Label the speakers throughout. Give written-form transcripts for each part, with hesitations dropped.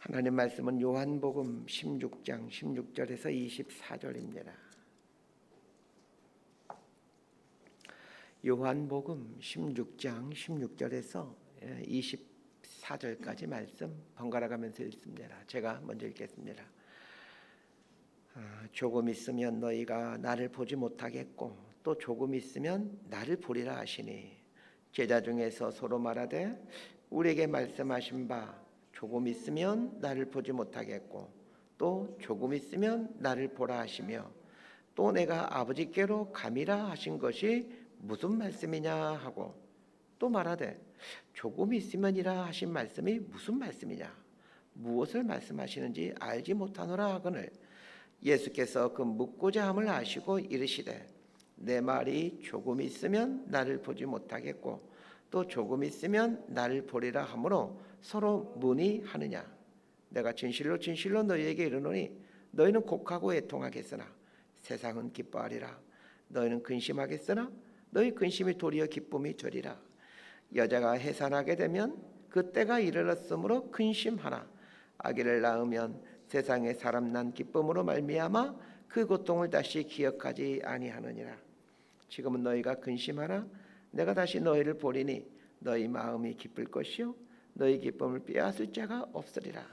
Speaker 1: 하나님 말씀은 요한복음 16장 16절에서 24절입니다. 요한복음 16장 16절에서 24절까지 말씀 번갈아 가면서 읽습니다. 제가 먼저 읽겠습니다. 조금 있으면 너희가 나를 보지 못하겠고 또 조금 있으면 나를 보리라 하시니 제자 중에서 서로 말하되 우리에게 말씀하신 바 조금 있으면 나를 보지 못하겠고 또 조금 있으면 나를 보라 하시며 또 내가 아버지께로 감이라 하신 것이 무슨 말씀이냐 하고 또 말하되 조금 있으면이라 하신 말씀이 무슨 말씀이냐 무엇을 말씀하시는지 알지 못하노라 하거늘 예수께서 그 묻고자 함을 아시고 이르시되 내 말이 조금 있으면 나를 보지 못하겠고 또 조금 있으면 나를 보리라 하므로 서로 문의하느냐 내가 진실로 진실로 너희에게 이르노니 너희는 곡하고 애통하겠으나 세상은 기뻐하리라 너희는 근심하겠으나 너희 근심이 도리어 기쁨이 되리라 여자가 해산하게 되면 그때가 이르렀으므로 근심하나 아기를 낳으면 세상에 사람 난 기쁨으로 말미암아 그 고통을 다시 기억하지 아니하느니라 지금은 너희가 근심하나 내가 다시 너희를 보리니 너희 마음이 기쁠 것이요 너희 기쁨을 빼앗을 자가 없으리라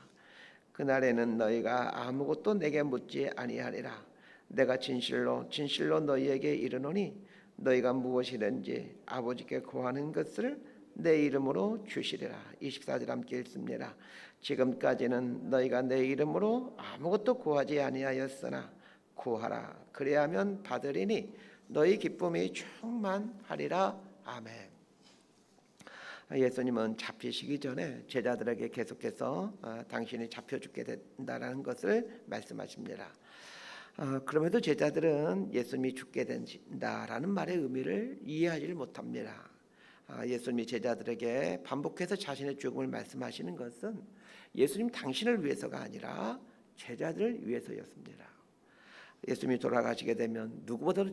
Speaker 1: 그날에는 너희가 아무것도 내게 묻지 아니하리라 내가 진실로 진실로 너희에게 이르노니 너희가 무엇이든지 아버지께 구하는 것을 내 이름으로 주시리라 24절 함께 읽습니다. 지금까지는 너희가 내 이름으로 아무것도 구하지 아니하였으나 구하라 그리하면 받으리니 너희 기쁨이 충만하리라 아멘. 예수님은 잡히시기 전에 제자들에게 계속해서 당신이 잡혀 죽게 된다라는 것을 말씀하십니다. 그럼에도 제자들은 예수님이 죽게 된다라는 말의 의미를 이해하지 못합니다. 예수님이 제자들에게 반복해서 자신의 죽음을 말씀하시는 것은 예수님 당신을 위해서가 아니라 제자들을 위해서였습니다. 예수님이 돌아가시게 되면 누구보다도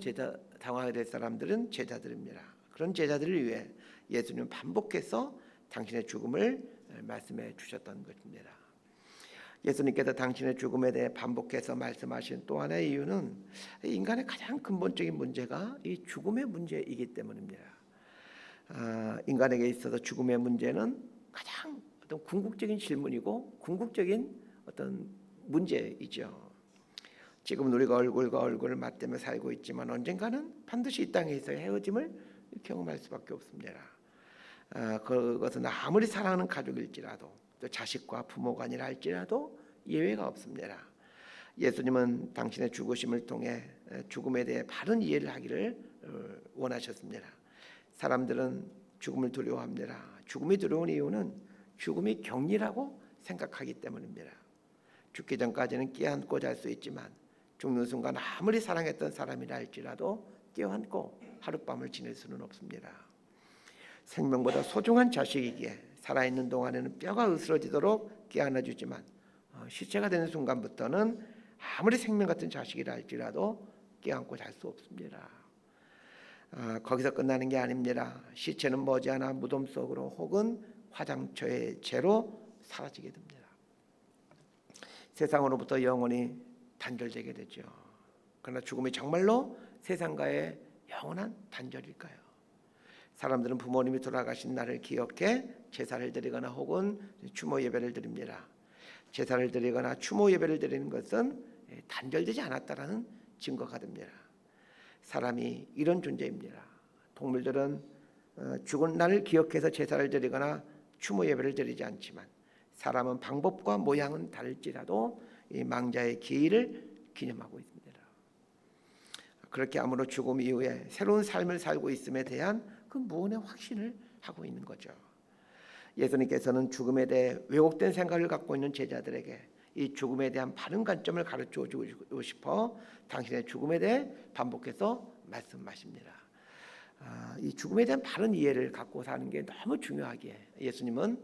Speaker 1: 당황하게 될 사람들은 제자들입니다. 그런 제자들을 위해 예수님은 반복해서 당신의 죽음을 말씀해 주셨던 것입니다. 예수님께서 당신의 죽음에 대해 반복해서 말씀하신 또 하나의 이유는 인간의 가장 근본적인 문제가 이 죽음의 문제이기 때문입니다. 인간에게 있어서 죽음의 문제는 가장 어떤 궁극적인 질문이고 궁극적인 어떤 문제이죠. 지금 우리가 얼굴과 얼굴을 맞대며 살고 있지만 언젠가는 반드시 이 땅에서 헤어짐을 경험할 수밖에 없습니다. 그것은 아무리 사랑하는 가족일지라도 또 자식과 부모가 아니라 할지라도 예외가 없습니다. 예수님은 당신의 죽으심을 통해 죽음에 대해 바른 이해를 하기를 원하셨습니다. 사람들은 죽음을 두려워합니다. 죽음이 두려운 이유는 죽음이 격리라고 생각하기 때문입니다. 죽기 전까지는 껴안고 잘 수 있지만 죽는 순간 아무리 사랑했던 사람이라 할지라도 껴안고 하룻밤을 지낼 수는 없습니다. 생명보다 소중한 자식이기에 살아있는 동안에는 뼈가 으스러지도록 껴안아주지만 시체가 되는 순간부터는 아무리 생명 같은 자식이라 할지라도 껴안고 잘 수 없습니다. 거기서 끝나는 게 아닙니다. 시체는 머지않아 무덤 속으로 혹은 화장처의 재로 사라지게 됩니다. 세상으로부터 영원히 단절되게 되죠. 그러나 죽음이 정말로 세상과의 영원한 단절일까요? 사람들은 부모님이 돌아가신 날을 기억해 제사를 드리거나 혹은 추모 예배를 드립니다. 제사를 드리거나 추모 예배를 드리는 것은 단절되지 않았다라는 증거가 됩니다. 사람이 이런 존재입니다. 동물들은 죽은 날을 기억해서 제사를 드리거나 추모 예배를 드리지 않지만 사람은 방법과 모양은 다를지라도 이 망자의 기일을 기념하고 있습니다. 그렇게 아무로 죽음 이후에 새로운 삶을 살고 있음에 대한 그 무언의 확신을 하고 있는 거죠. 예수님께서는 죽음에 대해 왜곡된 생각을 갖고 있는 제자들에게 이 죽음에 대한 바른 관점을 가르쳐 주고 싶어 당신의 죽음에 대해 반복해서 말씀하십니다. 이 죽음에 대한 바른 이해를 갖고 사는 게 너무 중요하기에 예수님은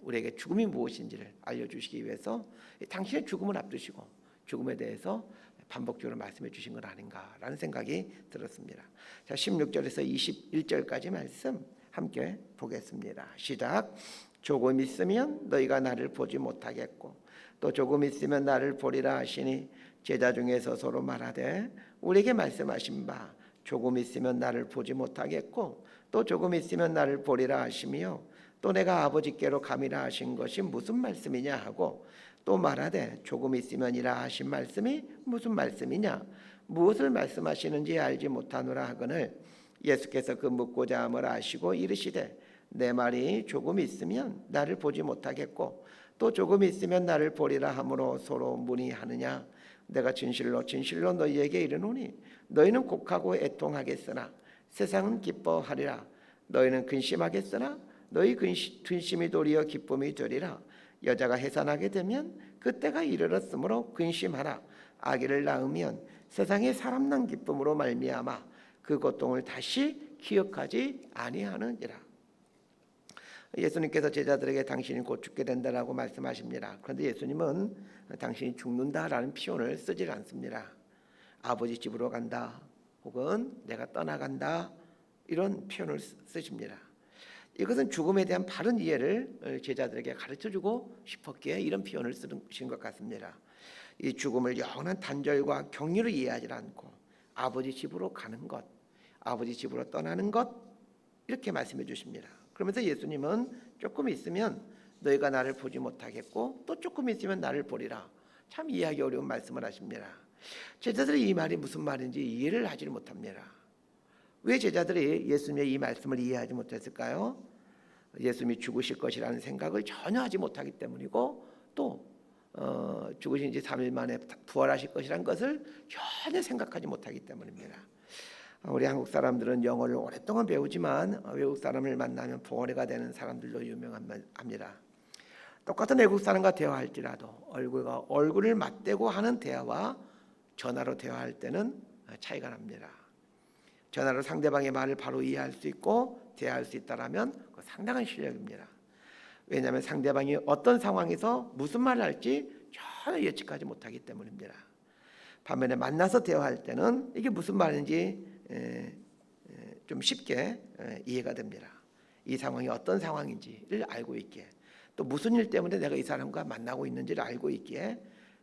Speaker 1: 우리에게 죽음이 무엇인지를 알려주시기 위해서 당신의 죽음을 앞두시고 죽음에 대해서 반복적으로 말씀해 주신 건 아닌가라는 생각이 들었습니다. 자, 16절에서 21절까지 말씀 함께 보겠습니다. 시작. 조금 있으면 너희가 나를 보지 못하겠고 또 조금 있으면 나를 보리라 하시니 제자 중에서 서로 말하되 우리에게 말씀하신 바 조금 있으면 나를 보지 못하겠고 또 조금 있으면 나를 보리라 하시며 또 내가 아버지께로 감이라 하신 것이 무슨 말씀이냐 하고 또 말하되 조금 있으면이라 하신 말씀이 무슨 말씀이냐 무엇을 말씀하시는지 알지 못하노라 하거늘 예수께서 그 묻고자 함을 아시고 이르시되 내 말이 조금 있으면 나를 보지 못하겠고 또 조금 있으면 나를 보리라 함으로 서로 문의하느냐 내가 진실로 진실로 너희에게 이르노니 너희는 곡하고 애통하겠으나 세상은 기뻐하리라 너희는 근심하겠으나 너희 근심이 도리어 기쁨이 되리라 여자가 해산하게 되면 그때가 이르렀으므로 근심하라 아기를 낳으면 세상에 사람 난 기쁨으로 말미암아 그 고통을 다시 기억하지 아니하느니라. 예수님께서 제자들에게 당신이 곧 죽게 된다라고 말씀하십니다. 그런데 예수님은 당신이 죽는다라는 표현을 쓰질 않습니다. 아버지 집으로 간다 혹은 내가 떠나간다 이런 표현을 쓰십니다. 이것은 죽음에 대한 바른 이해를 제자들에게 가르쳐주고 싶었기에 이런 표현을 쓰신 것 같습니다. 이 죽음을 영원한 단절과 격리로 이해하지 않고 아버지 집으로 가는 것, 아버지 집으로 떠나는 것 이렇게 말씀해 주십니다. 그러면서 예수님은 조금 있으면 너희가 나를 보지 못하겠고 또 조금 있으면 나를 보리라. 참 이해하기 어려운 말씀을 하십니다. 제자들이 이 말이 무슨 말인지 이해를 하지 못합니다. 왜 제자들이 예수님의 이 말씀을 이해하지 못했을까요? 예수님이 죽으실 것이라는 생각을 전혀 하지 못하기 때문이고 또 죽으신 지 3일 만에 부활하실 것이라는 것을 전혀 생각하지 못하기 때문입니다. 우리 한국 사람들은 영어를 오랫동안 배우지만 외국 사람을 만나면 벙어리가 되는 사람들로 유명합니다. 똑같은 외국 사람과 대화할지라도 얼굴을 맞대고 하는 대화와 전화로 대화할 때는 차이가 납니다. 전화로 상대방의 말을 바로 이해할 수 있고 대화할 수 있다라면 그거 상당한 실력입니다. 왜냐하면 상대방이 어떤 상황에서 무슨 말을 할지 전혀 예측하지 못하기 때문입니다. 반면에 만나서 대화할 때는 이게 무슨 말인지 좀 쉽게 이해가 됩니다. 이 상황이 어떤 상황인지를 알고 있기에 또 무슨 일 때문에 내가 이 사람과 만나고 있는지를 알고 있기에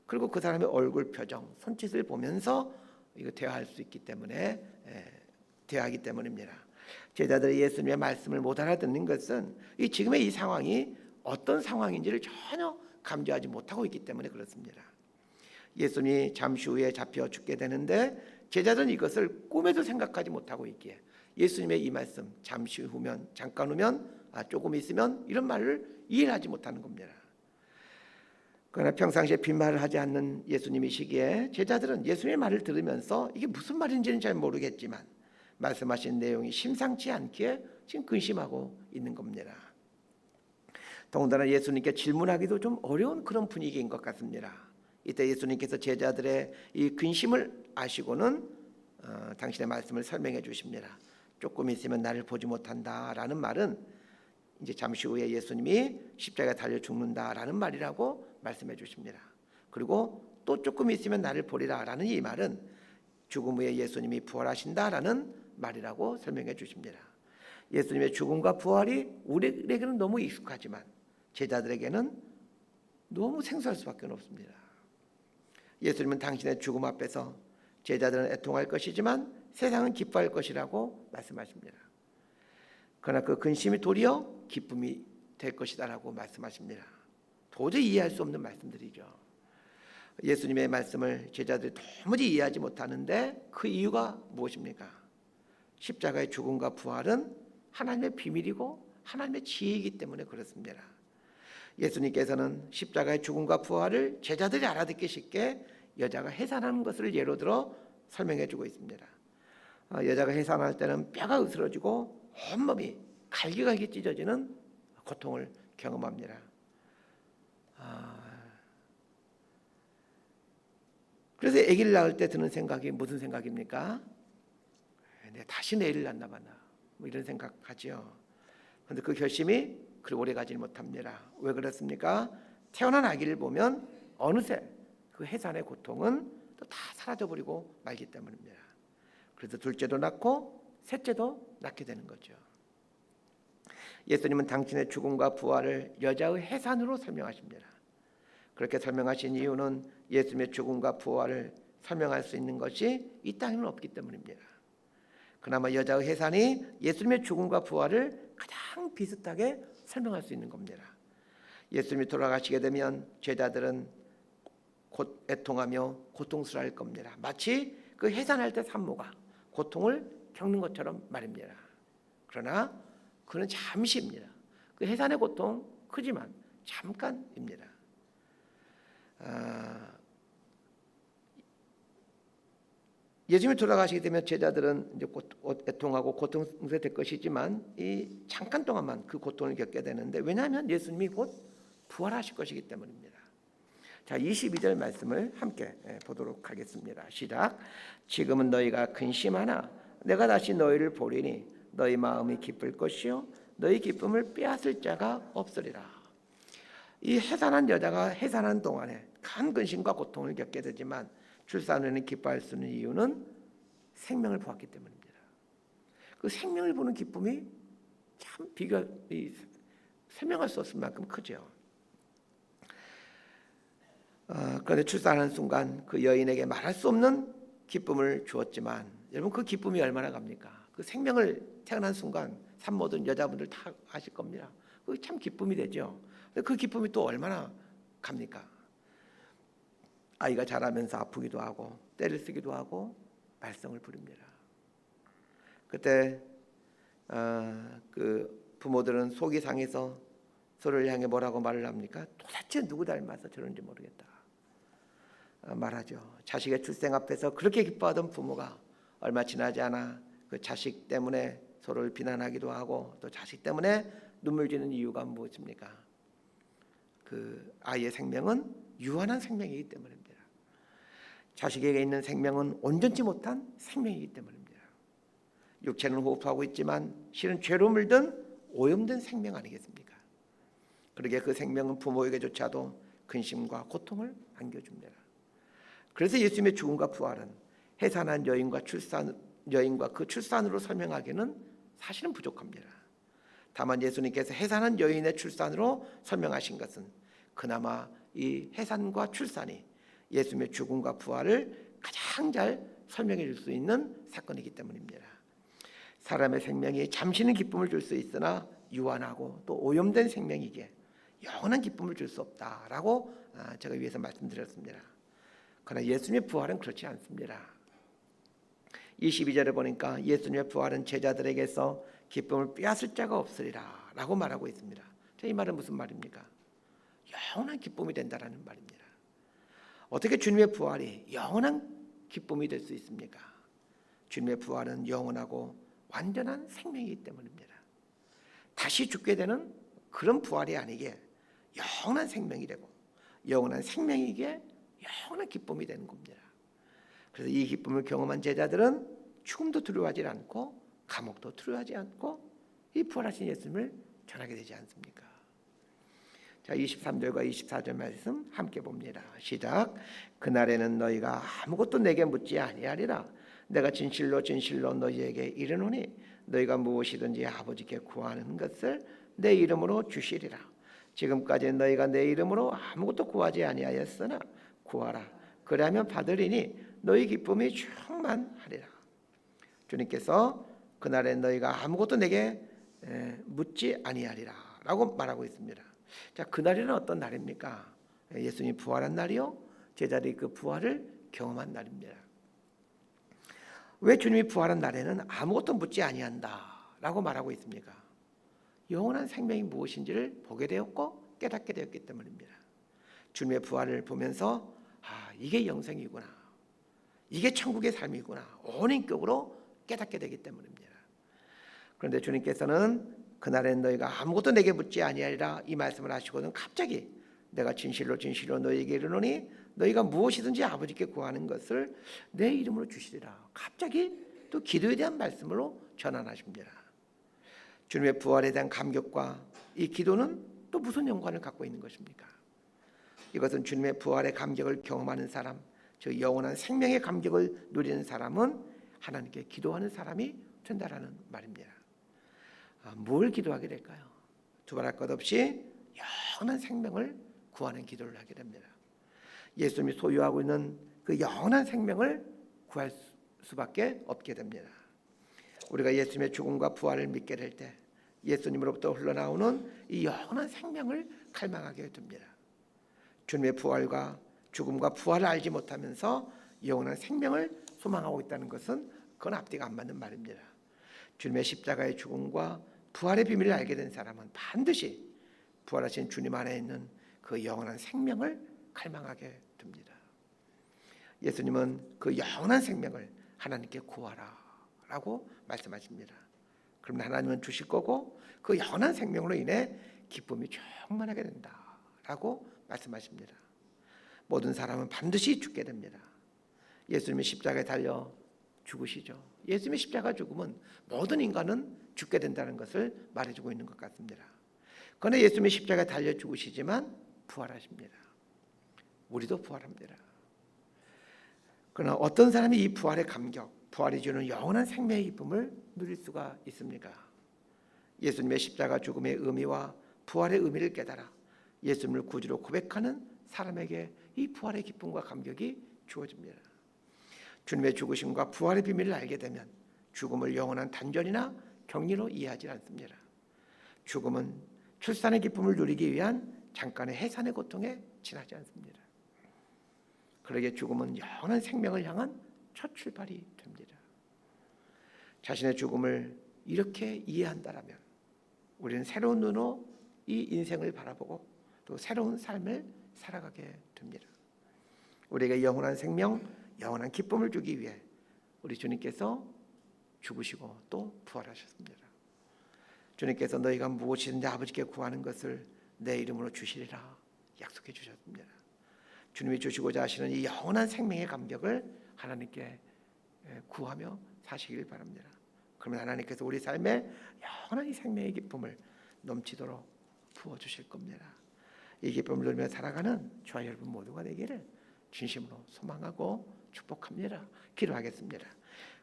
Speaker 1: 그리고 그 사람의 얼굴 표정, 손짓을 보면서 이거 대화할 수 있기 때문에 대화하기 때문입니다. 제자들이 예수님의 말씀을 못 알아듣는 것은 지금의 이 상황이 어떤 상황인지를 전혀 감지하지 못하고 있기 때문에 그렇습니다. 예수님이 잠시 후에 잡혀 죽게 되는데 제자들은 이것을 꿈에도 생각하지 못하고 있기에 예수님의 이 말씀 잠시 후면 잠깐 후면 조금 있으면 이런 말을 이해하지 못하는 겁니다. 그러나 평상시에 빈말을 하지 않는 예수님이시기에 제자들은 예수님의 말을 들으면서 이게 무슨 말인지는 잘 모르겠지만 말씀하신 내용이 심상치 않기에 지금 근심하고 있는 겁니다. 더군다나 예수님께 질문하기도 좀 어려운 그런 분위기인 것 같습니다. 이때 예수님께서 제자들의 이 근심을 아시고는 당신의 말씀을 설명해 주십니다. 조금 있으면 나를 보지 못한다라는 말은 이제 잠시 후에 예수님이 십자가에 달려 죽는다라는 말이라고 말씀해 주십니다. 그리고 또 조금 있으면 나를 보리라라는 이 말은 죽음 후에 예수님이 부활하신다라는 말이라고 설명해 주십니다. 예수님의 죽음과 부활이 우리에게는 너무 익숙하지만 제자들에게는 너무 생소할 수밖에 없습니다. 예수님은 당신의 죽음 앞에서 제자들은 애통할 것이지만 세상은 기뻐할 것이라고 말씀하십니다. 그러나 그 근심이 도리어 기쁨이 될 것이다라고 말씀하십니다. 도저히 이해할 수 없는 말씀들이죠. 예수님의 말씀을 제자들이 도무지 이해하지 못하는데 그 이유가 무엇입니까? 십자가의 죽음과 부활은 하나님의 비밀이고 하나님의 지혜이기 때문에 그렇습니다. 예수님께서는 십자가의 죽음과 부활을 제자들이 알아듣기 쉽게 여자가 해산하는 것을 예로 들어 설명해 주고 있습니다. 여자가 해산할 때는 뼈가 으스러지고 온몸이 갈기갈기 찢어지는 고통을 경험합니다. 그래서 아기를 낳을 때 드는 생각이 무슨 생각입니까? 다시 내 애를 낳나 봐나 뭐 이런 생각하지요. 그런데 그 결심이 그리 오래 가지 못합니다. 왜 그렇습니까? 태어난 아기를 보면 어느새 그 해산의 고통은 또 다 사라져버리고 말기 때문입니다. 그래서 둘째도 낳고 셋째도 낳게 되는 거죠. 예수님은 당신의 죽음과 부활을 여자의 해산으로 설명하십니다. 그렇게 설명하신 이유는 예수님의 죽음과 부활을 설명할 수 있는 것이 이 땅에는 없기 때문입니다. 그나마 여자의 해산이 예수님의 죽음과 부활을 가장 비슷하게 설명할 수 있는 겁니다. 예수님이 돌아가시게 되면 제자들은 곧 애통하며 고통스러워할 겁니다. 마치 그 해산할 때 산모가 고통을 겪는 것처럼 말입니다. 그러나 그는 잠시입니다. 그 해산의 고통 크지만 잠깐입니다. 예수님이 돌아가시게 되면 제자들은 이제 애통하고 고통스러울 것이지만 이 잠깐 동안만 그 고통을 겪게 되는데, 왜냐하면 예수님이 곧 부활하실 것이기 때문입니다. 자, 22절 말씀을 함께 보도록 하겠습니다. 시작. 지금은 너희가 근심하나 내가 다시 너희를 보리니 너희 마음이 기쁠 것이요 너희 기쁨을 빼앗을 자가 없으리라. 이 해산한 여자가 해산한 동안에 큰 근심과 고통을 겪게 되지만 출산 후에는 기뻐할 수 있는 이유는 생명을 보았기 때문입니다. 그 생명을 보는 기쁨이 참 설명할 수 없을 만큼 크죠. 그런데 출산하는 순간 그 여인에게 말할 수 없는 기쁨을 주었지만, 여러분 그 기쁨이 얼마나 갑니까? 그 생명을 태어난 순간 산모든 여자분들 다 아실 겁니다. 그 참 기쁨이 되죠. 근데 그 기쁨이 또 얼마나 갑니까? 아이가 자라면서 아프기도 하고 때를 쓰기도 하고 말썽을 부립니다. 그때 그 부모들은 속이 상해서 서로를 향해 뭐라고 말을 합니까? 도대체 누구 닮아서 저런지 모르겠다 말하죠. 자식의 출생 앞에서 그렇게 기뻐하던 부모가 얼마 지나지 않아 그 자식 때문에 서로를 비난하기도 하고, 또 자식 때문에 눈물 지는 이유가 무엇입니까? 그 아이의 생명은 유한한 생명이기 때문입니다. 자식에게 있는 생명은 온전치 못한 생명이기 때문입니다. 육체는 호흡하고 있지만 실은 죄로 물든 오염된 생명 아니겠습니까? 그러게 그 생명은 부모에게조차도 근심과 고통을 안겨줍니다. 그래서 예수님의 죽음과 부활은 해산한 여인과 그 출산으로 설명하기는 사실은 부족합니다. 다만 예수님께서 해산한 여인의 출산으로 설명하신 것은 그나마 이 해산과 출산이 예수님의 죽음과 부활을 가장 잘 설명해 줄 수 있는 사건이기 때문입니다. 사람의 생명이 잠시는 기쁨을 줄 수 있으나 유한하고 또 오염된 생명이기에 영원한 기쁨을 줄 수 없다라고 제가 위에서 말씀드렸습니다. 그러나 예수님의 부활은 그렇지 않습니다. 22절에 보니까 예수님의 부활은 제자들에게서 기쁨을 빼앗을 자가 없으리라 라고 말하고 있습니다. 이 말은 무슨 말입니까? 영원한 기쁨이 된다라는 말입니다. 어떻게 주님의 부활이 영원한 기쁨이 될 수 있습니까? 주님의 부활은 영원하고 완전한 생명이기 때문입니다. 다시 죽게 되는 그런 부활이 아니게 영원한 생명이 되고, 영원한 생명이기에 영원한 기쁨이 되는 겁니다. 그래서 이 기쁨을 경험한 제자들은 죽음도 두려워하지 않고 감옥도 두려워하지 않고 이 부활하신 예수님을 전하게 되지 않습니까? 자, 23절과 24절 말씀 함께 봅니다. 시작. 그날에는 너희가 아무것도 내게 묻지 아니하리라. 내가 진실로 진실로 너희에게 이르노니 너희가 무엇이든지 아버지께 구하는 것을 내 이름으로 주시리라. 지금까지 너희가 내 이름으로 아무것도 구하지 아니하였으나 구하라. 그리하면 받으리니 너희 기쁨이 충만하리라. 주님께서 그날에 너희가 아무것도 내게 묻지 아니하리라 라고 말하고 있습니다. 자, 그날에는 어떤 날입니까? 예수님이 부활한 날이요, 제자들이 그 부활을 경험한 날입니다. 왜 주님이 부활한 날에는 아무것도 묻지 아니한다 라고 말하고 있습니까? 영원한 생명이 무엇인지를 보게 되었고 깨닫게 되었기 때문입니다. 주님의 부활을 보면서 이게 영생이구나, 이게 천국의 삶이구나 온인격으로 깨닫게 되기 때문입니다. 그런데 주님께서는 그날엔 너희가 아무것도 내게 묻지 아니하리라 이 말씀을 하시고는 갑자기 내가 진실로 진실로 너희에게 이르노니 너희가 무엇이든지 아버지께 구하는 것을 내 이름으로 주시리라. 갑자기 또 기도에 대한 말씀으로 전환하십니다. 주님의 부활에 대한 감격과 이 기도는 또 무슨 연관을 갖고 있는 것입니까? 이것은 주님의 부활의 감격을 경험하는 사람, 즉 영원한 생명의 감격을 누리는 사람은 하나님께 기도하는 사람이 된다라는 말입니다. 뭘 기도하게 될까요? 두말할 것 없이 영원한 생명을 구하는 기도를 하게 됩니다. 예수님이 소유하고 있는 그 영원한 생명을 구할 수밖에 없게 됩니다. 우리가 예수님의 죽음과 부활을 믿게 될 때 예수님으로부터 흘러나오는 이 영원한 생명을 갈망하게 됩니다. 주님의 부활과 죽음과 부활을 알지 못하면서 영원한 생명을 소망하고 있다는 것은 그건 앞뒤가 안 맞는 말입니다. 주님의 십자가의 죽음과 부활의 비밀을 알게 된 사람은 반드시 부활하신 주님 안에 있는 그 영원한 생명을 갈망하게 됩니다. 예수님은 그 영원한 생명을 하나님께 구하라 라고 말씀하십니다. 그럼 하나님은 주실 거고 그 영원한 생명으로 인해 기쁨이 충만하게 된다 라고 말씀하십니다. 모든 사람은 반드시 죽게 됩니다. 예수님이 십자가에 달려 죽으시죠. 예수님의 십자가 죽음은 모든 인간은 죽게 된다는 것을 말해주고 있는 것 같습니다. 그러나 예수님이 십자가에 달려 죽으시지만 부활하십니다. 우리도 부활합니다. 그러나 어떤 사람이 이 부활의 감격, 부활이 주는 영원한 생명의 기쁨을 누릴 수가 있습니까? 예수님의 십자가 죽음의 의미와 부활의 의미를 깨달아 예수님을 구주로 고백하는 사람에게 이 부활의 기쁨과 감격이 주어집니다. 주님의 죽으심과 부활의 비밀을 알게 되면 죽음을 영원한 단절이나 격리로 이해하지 않습니다. 죽음은 출산의 기쁨을 누리기 위한 잠깐의 해산의 고통에 지나지 않습니다. 그러기에 죽음은 영원한 생명을 향한 첫 출발이 됩니다. 자신의 죽음을 이렇게 이해한다라면 우리는 새로운 눈으로 이 인생을 바라보고 또 새로운 삶을 살아가게 됩니다. 우리에게 영원한 생명, 영원한 기쁨을 주기 위해 우리 주님께서 죽으시고 또 부활하셨습니다. 주님께서 너희가 무엇이든지 아버지께 구하는 것을 내 이름으로 주시리라 약속해 주셨습니다. 주님이 주시고자 하시는 이 영원한 생명의 감격을 하나님께 구하며 사시길 바랍니다. 그러면 하나님께서 우리 삶에 영원한 이 생명의 기쁨을 넘치도록 부어주실 겁니다. 이 기쁨을 누리며 살아가는 저와 여러분 모두가 되기를 진심으로 소망하고 축복합니다. 기도하겠습니다.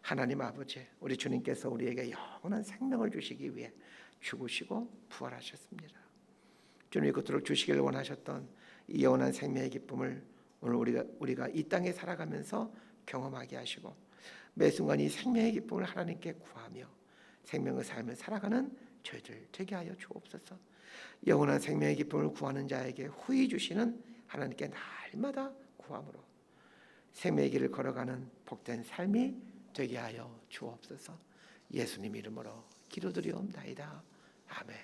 Speaker 1: 하나님 아버지, 우리 주님께서 우리에게 영원한 생명을 주시기 위해 죽으시고 부활하셨습니다. 주님이 그토록 주시기를 원하셨던 이 영원한 생명의 기쁨을 오늘 우리가 이 땅에 살아가면서 경험하게 하시고 매 순간 이 생명의 기쁨을 하나님께 구하며 생명의 삶을 살아가는 저희들 되게 하여 주옵소서. 영원한 생명의 기쁨을 구하는 자에게 후히 주시는 하나님께 날마다 구함으로 생명의 길을 걸어가는 복된 삶이 되게 하여 주옵소서. 예수님 이름으로 기도드리옵나이다. 아멘.